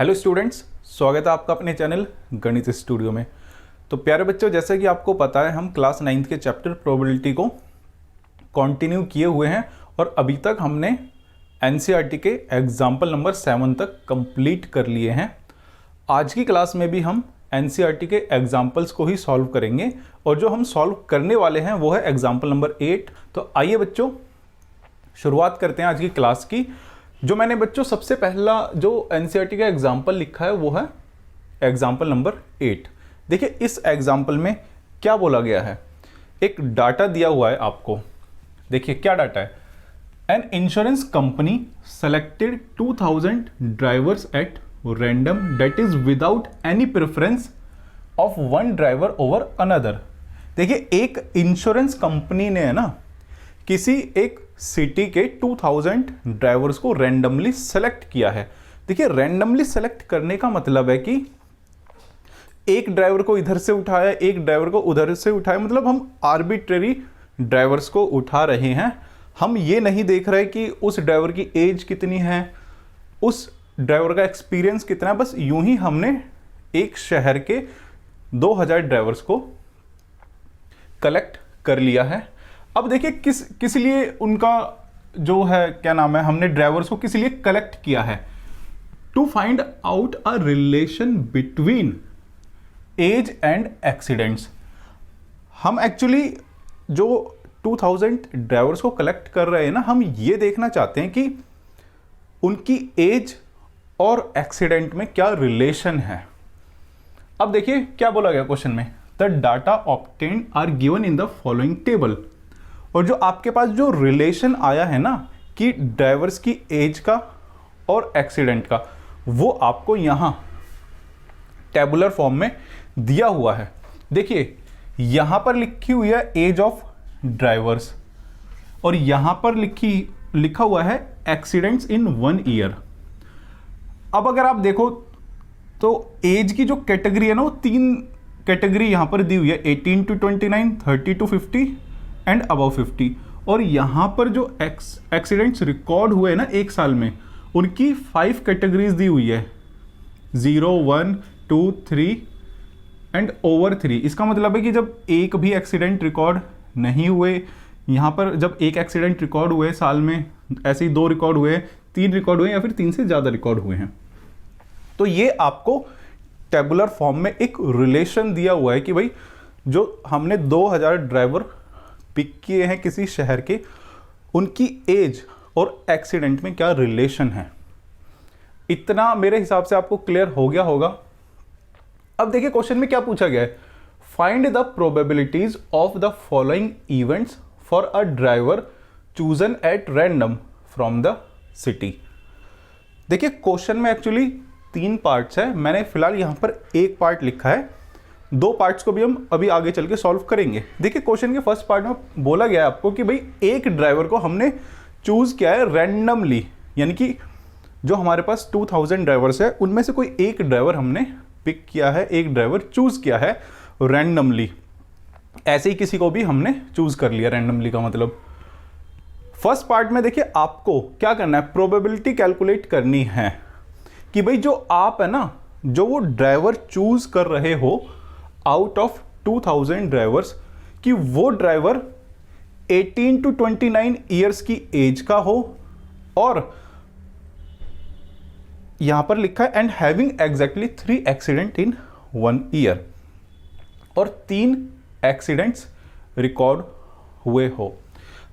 Hello students, स्वागत है आपका अपने चैनल गणित स्टूडियो में। तो प्यारे बच्चों, जैसे कि आपको पता है हम क्लास 9th के चैप्टर प्रोबेबिलिटी को कंटिन्यू किए हुए हैं और अभी तक हमने एनसीईआरटी के एग्जाम्पल नंबर 7 तक कंप्लीट कर लिए हैं। आज की क्लास में भी हम एनसीईआरटी के एग्जाम्पल्स को ही सॉल्व करेंगे और जो हम सॉल्व करने वाले हैं वो है एग्जाम्पल नंबर 8। तो आइए बच्चों, शुरुआत करते हैं आज की क्लास की। जो मैंने बच्चों सबसे पहला जो एनसीईआरटी का एग्जाम्पल लिखा है वो है एग्जाम्पल नंबर 8। देखिए इस एग्जाम्पल में क्या बोला गया है, एक डाटा दिया हुआ है आपको। देखिए क्या डाटा है, an insurance company selected 2000 drivers at random that is without any preference of one driver over another. देखिए एक इंश्योरेंस कंपनी ने है ना किसी एक सिटी के 2000 ड्राइवर्स को रैंडमली सेलेक्ट किया है। देखिए रैंडमली सेलेक्ट करने का मतलब है कि एक ड्राइवर को इधर से उठाया, एक ड्राइवर को उधर से उठाया, मतलब हम आर्बिट्रेरी ड्राइवर्स को उठा रहे हैं। हम ये नहीं देख रहे कि उस ड्राइवर की एज कितनी है, उस ड्राइवर का एक्सपीरियंस कितना है। बस यूं ही हमने एक शहर के 2000 ड्राइवर्स को कलेक्ट कर लिया है। अब देखिए किस लिए उनका जो है क्या नाम है, हमने ड्राइवर्स को किस लिए कलेक्ट किया है, to find out a relation between age and accidents. हम एक्चुअली जो 2000 ड्राइवर्स को कलेक्ट कर रहे हैं ना, हम ये देखना चाहते हैं कि उनकी एज और एक्सीडेंट में क्या रिलेशन है। अब देखिए क्या बोला गया क्वेश्चन में, the data obtained are given in the following table. और जो आपके पास जो रिलेशन आया है ना कि ड्राइवर्स की एज का और एक्सीडेंट का, वो आपको यहां टेबुलर फॉर्म में दिया हुआ है। देखिए यहां पर लिखी हुई है एज ऑफ ड्राइवर्स और यहां पर लिखा हुआ है एक्सीडेंट्स इन 1 ईयर। अब अगर आप देखो तो एज की जो कैटेगरी है ना, वो 3 कैटेगरी यहां पर दी हुई है, 18 to 29, 30 to 50 एंड अबव 50। और यहां पर जो एक्सीडेंट्स रिकॉर्ड हुए ना एक साल में, उनकी 5 कैटेगरीज दी हुई है, 0, 1, 2, 3 एंड ओवर 3। इसका मतलब है कि जब एक भी एक्सीडेंट रिकॉर्ड नहीं हुए, यहां पर जब एक एक्सीडेंट रिकॉर्ड हुए साल में, ऐसे ही 2 रिकॉर्ड हुए, 3 रिकॉर्ड हुए या फिर 3 से ज़्यादा रिकॉर्ड हुए हैं, तो ये आपको टेबुलर फॉर्म में एक रिलेशन दिया हुआ है कि भाई जो हमने 2000 ड्राइवर पिक किए हैं किसी शहर के, उनकी एज और एक्सीडेंट में क्या रिलेशन है। इतना मेरे हिसाब से आपको क्लियर हो गया होगा। अब देखिए क्वेश्चन में क्या पूछा गया है, find the probabilities of the following events for a driver chosen at random from the city. देखिए क्वेश्चन में एक्चुअली 3 पार्ट्स है, मैंने फिलहाल यहां पर एक पार्ट लिखा है, 2 पार्ट्स को भी हम अभी आगे चल के सॉल्व करेंगे। देखिए क्वेश्चन के फर्स्ट पार्ट में बोला गया है आपको कि भाई एक ड्राइवर को हमने चूज किया है रैंडमली, यानी कि जो हमारे पास 2000 ड्राइवर्स है उनमें से कोई एक ड्राइवर हमने पिक किया है, एक ड्राइवर चूज किया है रैंडमली। ऐसे ही किसी को भी हमने चूज कर लिया रैंडमली का मतलब। फर्स्ट पार्ट में देखिए आपको क्या करना है, प्रोबेबिलिटी कैलकुलेट करनी है कि भाई जो आप है ना, जो वो ड्राइवर चूज कर रहे हो आउट ऑफ 2000 ड्राइवर्स, कि वो ड्राइवर 18 to 29 ईयर्स की एज का हो और यहां पर लिखा है and having exactly 3 accident in 1 year, और 3 एक्सीडेंट्स रिकॉर्ड हुए हो।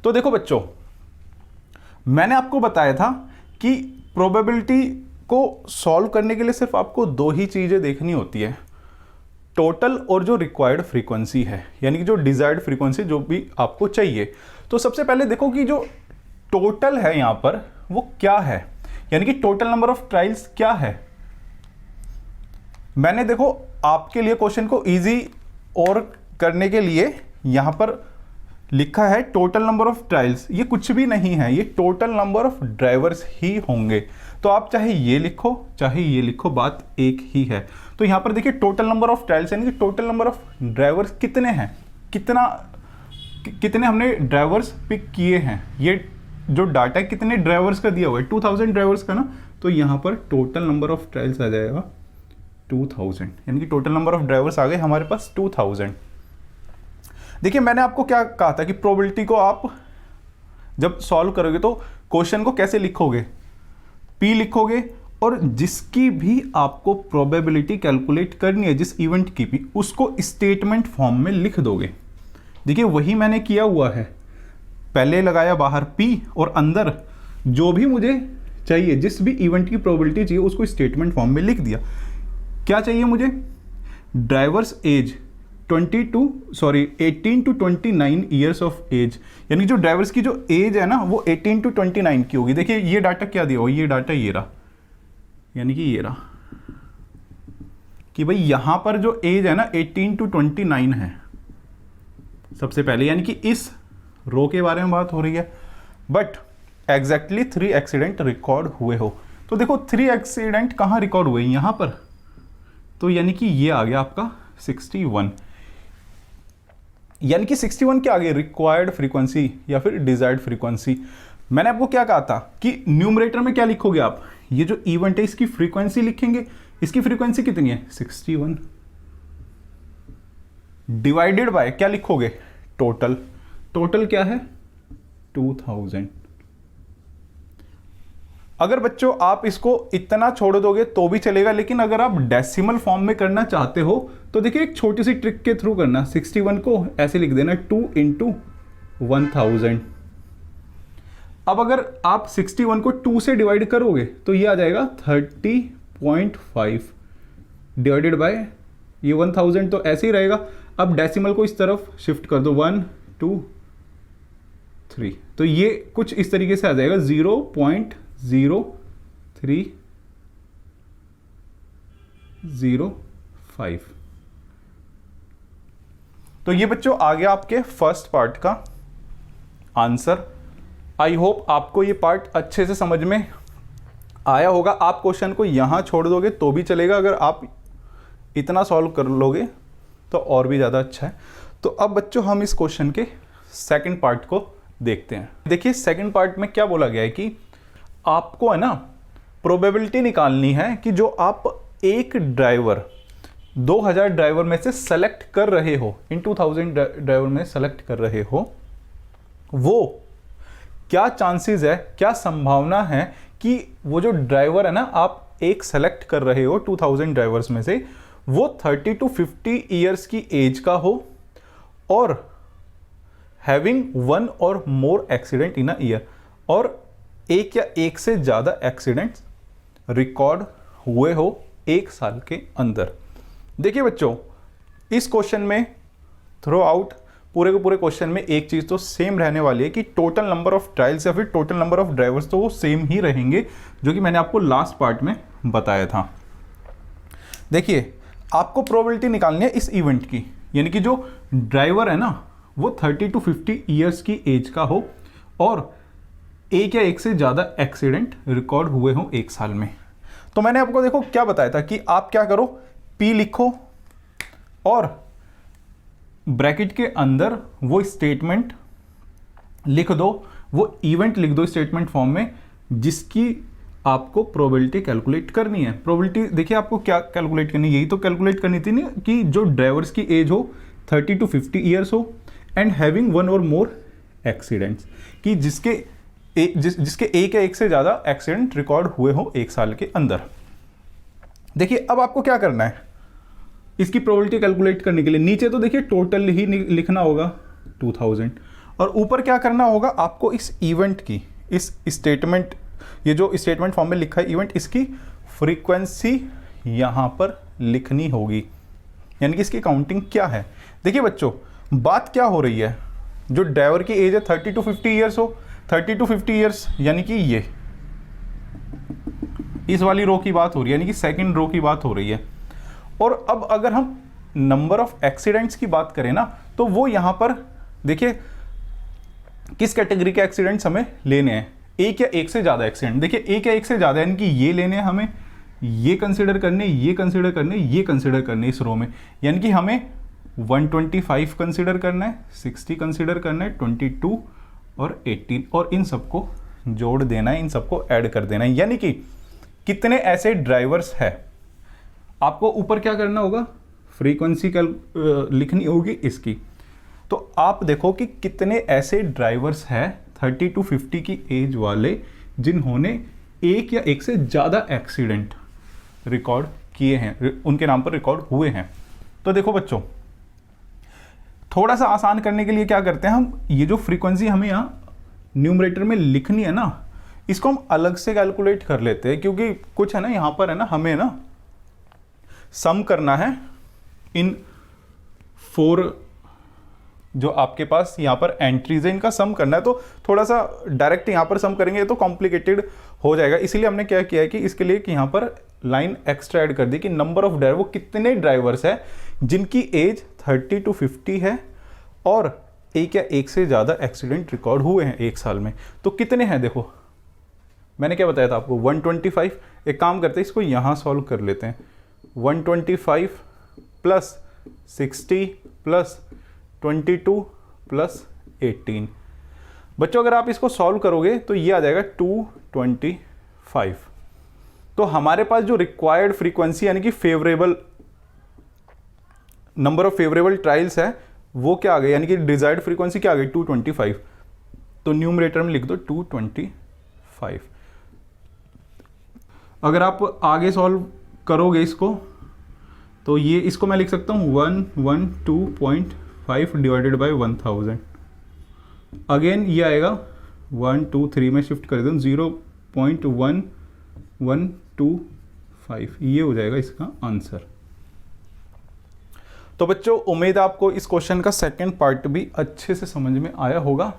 तो देखो बच्चों, मैंने आपको बताया था कि प्रोबेबिलिटी को सॉल्व करने के लिए सिर्फ आपको 2 ही चीजें देखनी होती है, टोटल और जो रिक्वायर्ड फ्रीक्वेंसी है, यानी कि जो डिजायर्ड फ्रीक्वेंसी जो भी आपको चाहिए। तो सबसे पहले देखो कि जो टोटल है यहां पर वो क्या है, यानी कि टोटल नंबर ऑफ ट्रायल्स क्या है। मैंने देखो आपके लिए क्वेश्चन को इजी और करने के लिए यहां पर लिखा है टोटल नंबर ऑफ ट्रायल्स। ये कुछ भी नहीं है, ये टोटल नंबर ऑफ ड्राइवर्स ही होंगे। तो आप चाहे ये लिखो चाहे ये लिखो, बात एक ही है। तो यहां पर देखिए टोटल नंबर ऑफ ट्रायल्स यानी कि टोटल नंबर ऑफ ड्राइवर्स कितने हैं, कितने हमने ड्राइवर्स पिक किए हैं, ये जो डाटा कितने ड्राइवर्स का दिया हुआ है 2000 ड्राइवर्स का ना, तो यहाँ पर टोटल नंबर ऑफ ट्रायल्स आ जाएगा 2000, यानी कि टोटल नंबर ऑफ ड्राइवर्स आ गए हमारे पास 2000। देखिए मैंने आपको क्या कहा था कि प्रोबेबिलिटी को आप जब सॉल्व करोगे तो क्वेश्चन को कैसे लिखोगे, P लिखोगे और जिसकी भी आपको प्रोबेबिलिटी कैलकुलेट करनी है जिस इवेंट की भी, उसको स्टेटमेंट फॉर्म में लिख दोगे। देखिए वही मैंने किया हुआ है, पहले लगाया बाहर P और अंदर जो भी मुझे चाहिए, जिस भी इवेंट की प्रोबेबिलिटी चाहिए उसको स्टेटमेंट फॉर्म में लिख दिया। क्या चाहिए मुझे, drivers age 18 to 29 years of age, यानी जो ड्राइवर्स की जो एज है ना वो 18 to 29 की होगी। देखिए ये डाटा क्या दिया हो, ये डाटा ये रहा, यानी कि ये रहा कि भाई यहां पर जो एज है ना 18 to 29 है सबसे पहले, यानी कि इस रो के बारे में बात हो रही है। बट एग्जैक्टली 3 एक्सीडेंट रिकॉर्ड हुए हो, तो देखो 3 एक्सीडेंट कहां रिकॉर्ड हुए, यहां पर, तो यानी कि ये आ गया आपका 61, यानी कि 61 क्या आ गया, रिक्वायर्ड फ्रीक्वेंसी या फिर डिजायर्ड फ्रीक्वेंसी। मैंने आपको क्या कहा था कि न्यूमरेटर में क्या लिखोगे आप, ये जो इवेंट है इसकी फ्रीक्वेंसी लिखेंगे। इसकी फ्रीक्वेंसी कितनी है 61, डिवाइडेड बाय क्या लिखोगे, टोटल। टोटल क्या है 2000। अगर बच्चों आप इसको इतना छोड़ दोगे तो भी चलेगा, लेकिन अगर आप डेसिमल फॉर्म में करना चाहते हो तो देखिए एक छोटी सी ट्रिक के थ्रू करना। 61 को ऐसे लिख देना 2 × 1000। अब अगर आप 61 को 2 से डिवाइड करोगे तो ये आ जाएगा 30.5 डिवाइडेड बाय ये 1000, तो ऐसे ही रहेगा। अब डेसिमल को इस तरफ शिफ्ट कर दो 1 2 3, तो ये कुछ इस तरीके से आ जाएगा 0.0305। तो ये बच्चों आ गया आपके फर्स्ट पार्ट का आंसर। आई होप आपको ये पार्ट अच्छे से समझ में आया होगा। आप क्वेश्चन को यहां छोड़ दोगे तो भी चलेगा, अगर आप इतना सॉल्व कर लोगे तो और भी ज़्यादा अच्छा है। तो अब बच्चों हम इस क्वेश्चन के सेकंड पार्ट को देखते हैं। देखिए सेकंड पार्ट में क्या बोला गया है कि आपको है ना प्रोबेबिलिटी निकालनी है कि जो आप एक ड्राइवर 2000 ड्राइवर में से सेलेक्ट कर रहे हो, इन 2000 ड्राइवर में सेलेक्ट कर रहे हो, वो क्या चांसेस है, क्या संभावना है कि वो जो ड्राइवर है ना आप एक सेलेक्ट कर रहे हो 2000 ड्राइवर्स में से, वो 30 to 50 ईयर्स की एज का हो और having 1 or more accident in a year, और एक या एक से ज़्यादा एक्सीडेंट्स रिकॉर्ड हुए हो एक साल के अंदर। देखिए बच्चों इस क्वेश्चन में थ्रू आउट पूरे के पूरे क्वेश्चन में एक चीज़ तो सेम रहने वाली है कि टोटल नंबर ऑफ ट्रायल्स या फिर टोटल नंबर ऑफ ड्राइवर्स तो वो सेम ही रहेंगे, जो कि मैंने आपको लास्ट पार्ट में बताया था। देखिए आपको प्रोबेबिलिटी निकालनी है इस इवेंट की, यानी कि जो ड्राइवर है ना वो 30 to 50 ईयर्स की एज का हो और एक या एक से ज़्यादा एक्सीडेंट रिकॉर्ड हुए हो एक साल में। तो मैंने आपको देखो क्या बताया था कि आप क्या करो, P लिखो और ब्रैकेट के अंदर वो स्टेटमेंट लिख दो, वो इवेंट लिख दो स्टेटमेंट फॉर्म में जिसकी आपको प्रोबेबिलिटी कैलकुलेट करनी है। प्रोबेबिलिटी देखिए आपको क्या कैलकुलेट करनी है, यही तो कैलकुलेट करनी थी ना कि जो ड्राइवर्स की एज हो 30 to 50 ईयर्स हो and having 1 or more accidents, कि जिसके एक या एक से ज़्यादा एक्सीडेंट रिकॉर्ड हुए हो एक साल के अंदर। देखिए अब आपको क्या करना है इसकी प्रोबेबिलिटी कैलकुलेट करने के लिए, नीचे तो देखिए टोटल ही लिखना होगा 2000 और ऊपर क्या करना होगा आपको इस इवेंट की, इस स्टेटमेंट, ये जो स्टेटमेंट फॉर्म में लिखा है इवेंट, इसकी फ्रीक्वेंसी यहाँ पर लिखनी होगी, यानी कि इसकी काउंटिंग क्या है। देखिए बच्चों बात क्या हो रही है, जो ड्राइवर की एज है 30 to 50 ईयर्स हो, 30 to 50 ईयर्स यानी कि ये इस वाली रो की बात हो रही है, यानी कि सेकंड रो की बात हो रही है। और अब अगर हम नंबर ऑफ एक्सीडेंट्स की बात करें ना तो वो यहाँ पर देखिए किस कैटेगरी के एक्सीडेंट्स हमें लेने हैं, एक या एक से ज़्यादा एक्सीडेंट। देखिए एक या एक से ज़्यादा यानी कि ये लेने हैं हमें, ये कंसिडर करने, ये कंसिडर करने, ये कंसिडर करने इस रो में, यानी कि हमें 125 कंसिडर करना है, 60 कंसिडर करना है, 22 और 18, और इन सबको जोड़ देना है, इन सबको ऐड कर देना है। यानी कि कितने ऐसे ड्राइवर्स है, आपको ऊपर क्या करना होगा, फ्रीक्वेंसी लिखनी होगी इसकी। तो आप देखो कि कितने ऐसे ड्राइवर्स हैं 30 to 50 की एज वाले जिन्होंने एक या एक से ज़्यादा एक्सीडेंट रिकॉर्ड किए हैं, उनके नाम पर रिकॉर्ड हुए हैं। तो देखो बच्चों, थोड़ा सा आसान करने के लिए क्या करते हैं हम, ये जो फ्रीक्वेंसी हमें यहाँ न्यूमरेटर में लिखनी है ना, इसको हम अलग से कैलकुलेट कर लेते हैं, क्योंकि कुछ है ना यहाँ पर है ना, हमें ना सम करना है इन 4 जो आपके पास यहाँ पर एंट्रीज है, इनका सम करना है। तो थोड़ा सा डायरेक्ट यहाँ पर सम करेंगे तो कॉम्प्लिकेटेड हो जाएगा, इसीलिए हमने क्या किया है कि इसके लिए कि यहाँ पर लाइन एक्स्ट्रा ऐड कर दी कि नंबर ऑफ ड्राइवर, वो कितने ड्राइवर्स हैं जिनकी एज 30 to 50 है और एक या एक से ज़्यादा एक्सीडेंट रिकॉर्ड हुए हैं एक साल में। तो कितने हैं, देखो मैंने क्या बताया था आपको, 125। एक काम करते हैं, इसको यहाँ सॉल्व कर लेते हैं। 125 प्लस 60 प्लस 22 प्लस 18। बच्चों अगर आप इसको सॉल्व करोगे तो ये आ जाएगा 225। तो हमारे पास जो रिक्वायर्ड फ्रीक्वेंसी यानी कि favourable number of favourable trials है वो क्या आ गई, यानी कि डिजायर्ड फ्रीक्वेंसी क्या आ गई, 225। तो न्यूमरेटर में लिख दो 225। अगर आप आगे सॉल्व करोगे इसको तो ये, इसको मैं लिख सकता हूँ 112.5 डिवाइडेड बाई 1000। अगेन ये आएगा 1 2 3 में शिफ्ट कर दूँ 0.1125, ये हो जाएगा इसका आंसर। तो बच्चों उम्मीद है आपको इस क्वेश्चन का सेकंड पार्ट भी अच्छे से समझ में आया होगा।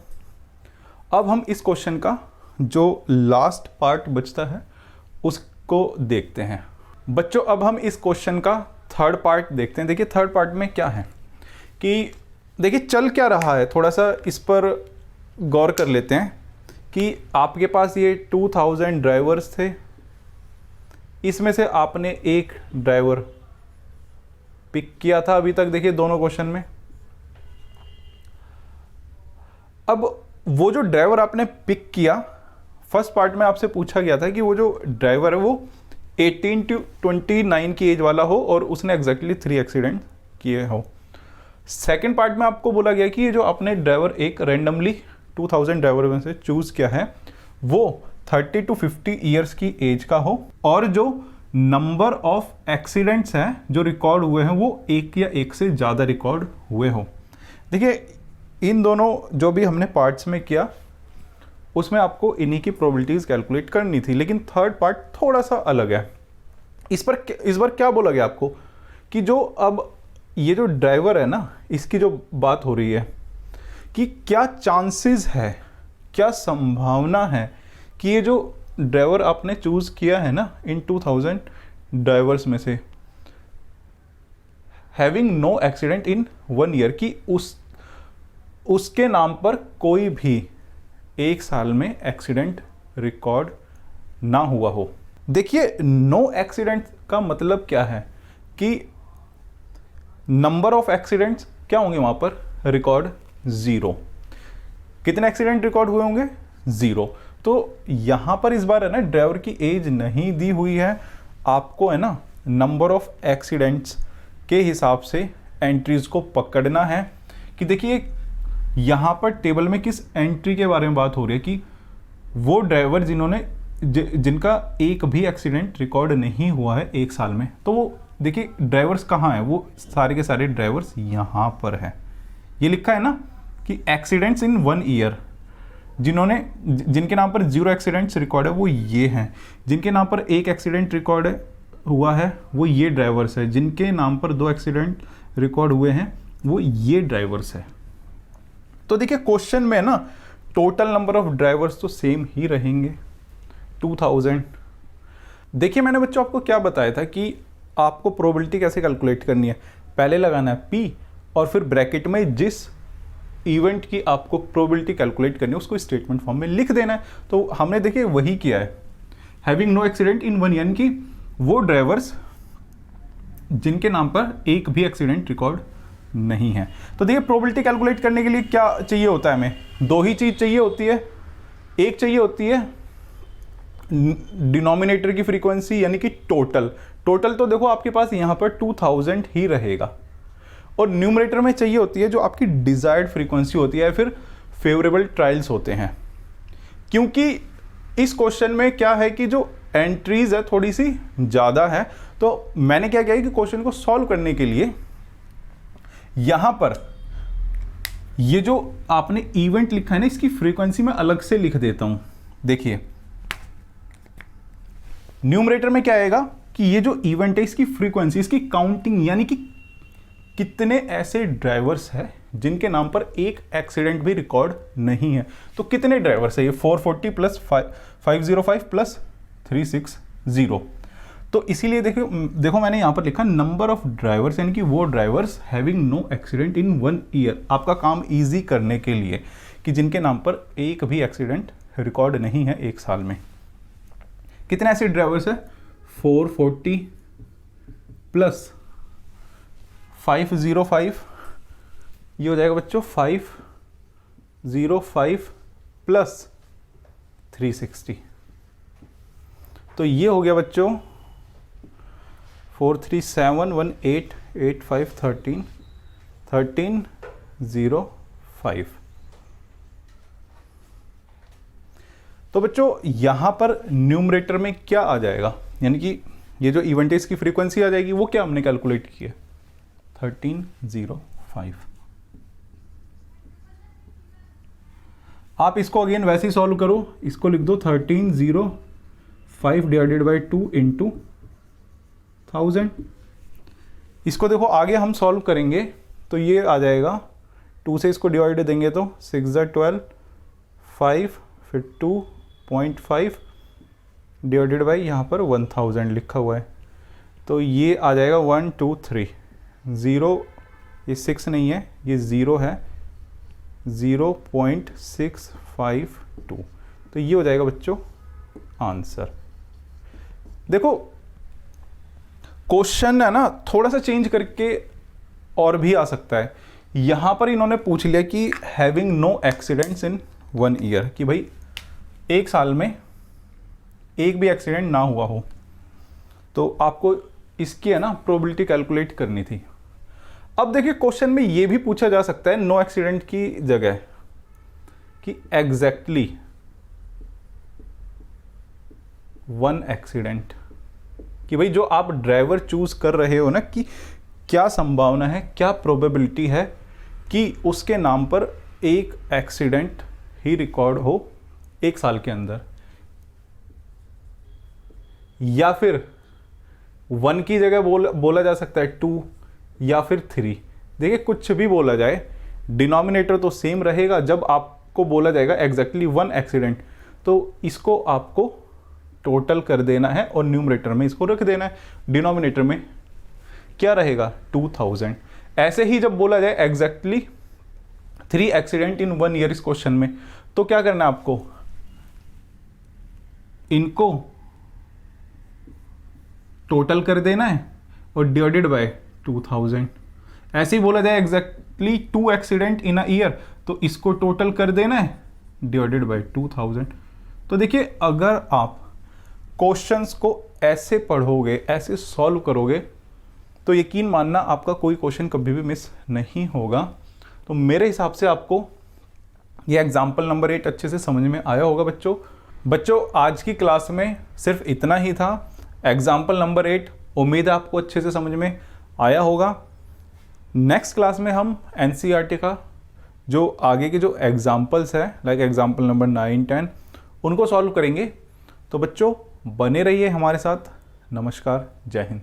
अब हम इस क्वेश्चन का जो लास्ट पार्ट बचता है उसको देखते हैं। बच्चों अब हम इस क्वेश्चन का थर्ड पार्ट देखते हैं। देखिए थर्ड पार्ट में क्या है कि देखिए चल क्या रहा है, थोड़ा सा इस पर गौर कर लेते हैं कि आपके पास ये 2000 ड्राइवर्स थे, इसमें से आपने एक ड्राइवर पिक किया था अभी तक, देखिए दोनों क्वेश्चन में। अब वो जो ड्राइवर आपने पिक किया, फर्स्ट पार्ट में आपसे पूछा गया था कि वो जो ड्राइवर है वो 18 to 29 की एज वाला हो और उसने एग्जैक्टली 3 एक्सीडेंट किए हो। सेकेंड पार्ट में आपको बोला गया कि ये जो आपने ड्राइवर एक रैंडमली 2000 ड्राइवर में से चूज किया है वो 30 to 50 ईयर्स की एज का हो और जो नंबर ऑफ एक्सीडेंट्स हैं जो रिकॉर्ड हुए हैं वो एक या एक से ज़्यादा रिकॉर्ड हुए हो। देखिए इन दोनों जो भी हमने पार्ट्स में किया उसमें आपको इन्हीं की प्रोबेबिलिटीज़ कैलकुलेट करनी थी, लेकिन थर्ड पार्ट थोड़ा सा अलग है। इस बार क्या बोला गया आपको कि जो अब ये जो ड्राइवर है ना, इसकी जो बात हो रही है कि क्या चांसेस है, क्या संभावना है कि ये जो ड्राइवर आपने चूज़ किया है ना इन 2000 ड्राइवर्स में से having no accident in 1 year, कि उसके नाम पर कोई भी एक साल में एक्सीडेंट रिकॉर्ड ना हुआ हो। देखिए नो एक्सीडेंट का मतलब क्या है कि नंबर ऑफ एक्सीडेंट्स क्या होंगे वहां पर, रिकॉर्ड 0। कितने एक्सीडेंट रिकॉर्ड हुए होंगे, 0। तो यहां पर इस बार है ना ड्राइवर की एज नहीं दी हुई है, आपको है ना नंबर ऑफ एक्सीडेंट्स के हिसाब से एंट्रीज को पकड़ना है कि देखिए यहाँ पर टेबल में किस एंट्री के बारे में बात हो रही है कि वो ड्राइवर जिनका एक भी एक्सीडेंट रिकॉर्ड नहीं हुआ है एक साल में। तो वो देखिए ड्राइवर्स कहाँ हैं, वो सारे के सारे ड्राइवर्स यहाँ पर है। ये लिखा है ना कि एक्सीडेंट्स इन 1 ईयर, जिनके नाम पर 0 एक्सीडेंट्स रिकॉर्ड है वो ये हैं, जिनके नाम पर एक एक्सीडेंट रिकॉर्ड हुआ है वो ये ड्राइवर्स है, जिनके नाम पर 2 एक्सीडेंट रिकॉर्ड हुए हैं वो ये ड्राइवर्स है। तो देखिए क्वेश्चन में ना टोटल नंबर ऑफ ड्राइवर्स तो सेम ही रहेंगे 2000। देखिए मैंने बच्चों आपको क्या बताया था कि आपको प्रोबेबिलिटी कैसे कैलकुलेट करनी है, पहले लगाना है P और फिर ब्रैकेट में जिस इवेंट की आपको प्रोबेबिलिटी कैलकुलेट करनी है उसको स्टेटमेंट फॉर्म में लिख देना है। तो हमने देखिए वही किया है, having no accident in 1 year, की वो ड्राइवर्स जिनके नाम पर एक भी एक्सीडेंट रिकॉर्ड नहीं है। तो देखिए प्रोबेबिलिटी कैलकुलेट करने के लिए क्या चाहिए होता है, हमें 2 ही चीज़ चाहिए होती है, एक चाहिए होती है डिनोमिनेटर की फ्रीक्वेंसी यानी कि टोटल तो देखो आपके पास यहाँ पर 2000 ही रहेगा, और न्यूमरेटर में चाहिए होती है जो आपकी डिजायर्ड फ्रीक्वेंसी होती है या फिर फेवरेबल ट्रायल्स होते हैं। क्योंकि इस क्वेश्चन में क्या है कि जो एंट्रीज है थोड़ी सी ज़्यादा है, तो मैंने क्या किया कि क्वेश्चन को सॉल्व करने के लिए यहाँ पर ये जो आपने इवेंट लिखा है ना, इसकी फ्रीक्वेंसी मैं अलग से लिख देता हूँ। देखिए न्यूमरेटर में क्या आएगा कि ये जो इवेंट है इसकी फ्रीक्वेंसी, इसकी काउंटिंग यानी कि कितने ऐसे ड्राइवर्स हैं जिनके नाम पर एक एक्सीडेंट भी रिकॉर्ड नहीं है। तो कितने ड्राइवर्स है ये 440 प्लस 505 प्लस 360। तो इसीलिए देखो मैंने यहाँ पर लिखा नंबर ऑफ ड्राइवर्स, यानी कि वो drivers having no accident in 1 year. आपका काम इजी करने के लिए कि जिनके नाम पर एक भी एक्सीडेंट रिकॉर्ड नहीं है एक साल में। कितने ऐसे ड्राइवर्स है 440 प्लस 505, ये हो जाएगा बच्चों 505 प्लस 360। तो ये हो गया बच्चों 43718851305। तो बच्चों यहां पर न्यूमरेटर में क्या आ जाएगा, यानी कि ये जो इवेंट है इसकी फ्रीक्वेंसी आ जाएगी, वो क्या हमने कैलकुलेट की है 1305। आप इसको अगेन वैसे ही सॉल्व करो, इसको लिख दो 1305 डिवाइडेड बाई 2 इंटू 1000। इसको देखो आगे हम सॉल्व करेंगे तो ये आ जाएगा 2 से इसको डिवाइड देंगे तो 6 12 5 फिर 2.5 डिवाइडेड बाई यहाँ पर 1000 लिखा हुआ है, तो ये आ जाएगा 1 2 3 0, ये 6 नहीं है ये 0 है 0.652। तो ये हो जाएगा बच्चों आंसर। देखो क्वेश्चन है ना थोड़ा सा चेंज करके और भी आ सकता है। यहां पर इन्होंने पूछ लिया कि having no accidents in 1 year, कि भाई एक साल में एक भी एक्सीडेंट ना हुआ हो, तो आपको इसकी है ना प्रोबेबिलिटी कैलकुलेट करनी थी। अब देखिए क्वेश्चन में ये भी पूछा जा सकता है नो एक्सीडेंट की जगह कि एग्जैक्टली 1 एक्सीडेंट, कि भाई जो आप ड्राइवर चूज कर रहे हो ना, कि क्या संभावना है, क्या प्रोबेबिलिटी है कि उसके नाम पर एक एक्सीडेंट ही रिकॉर्ड हो एक साल के अंदर, या फिर 1 की जगह बोला जा सकता है 2 या फिर 3। देखिए कुछ भी बोला जाए डिनोमिनेटर तो सेम रहेगा। जब आपको बोला जाएगा एग्जैक्टली 1 एक्सीडेंट, तो इसको आपको टोटल कर देना है और न्यूमरेटर में इसको रख देना है, डिनोमिनेटर में क्या रहेगा 2000। ऐसे ही जब बोला जाए एग्जैक्टली 3 एक्सीडेंट इन 1 ईयर इस क्वेश्चन में, तो क्या करना है आपको, इनको टोटल कर देना है और डिवाइडेड बाय 2000। ऐसे ही बोला जाए exactly 2 accident in a year, तो इसको टोटल कर देना है डिवाइडेड बाय 2000। तो देखिए अगर आप क्वेश्चंस को ऐसे पढ़ोगे, ऐसे सॉल्व करोगे, तो यकीन मानना आपका कोई क्वेश्चन कभी भी मिस नहीं होगा। तो मेरे हिसाब से आपको ये एग्जाम्पल नंबर 8 अच्छे से समझ में आया होगा बच्चों आज की क्लास में सिर्फ इतना ही था। एग्जाम्पल नंबर 8 उम्मीद है आपको अच्छे से समझ में आया होगा। नेक्स्ट क्लास में हम एनसीईआरटी का जो आगे के जो एग्जाम्पल्स है, लाइक एग्जाम्पल नंबर 9 10, उनको सॉल्व करेंगे। तो बच्चों बने रहिए हमारे साथ। नमस्कार, जय हिंद।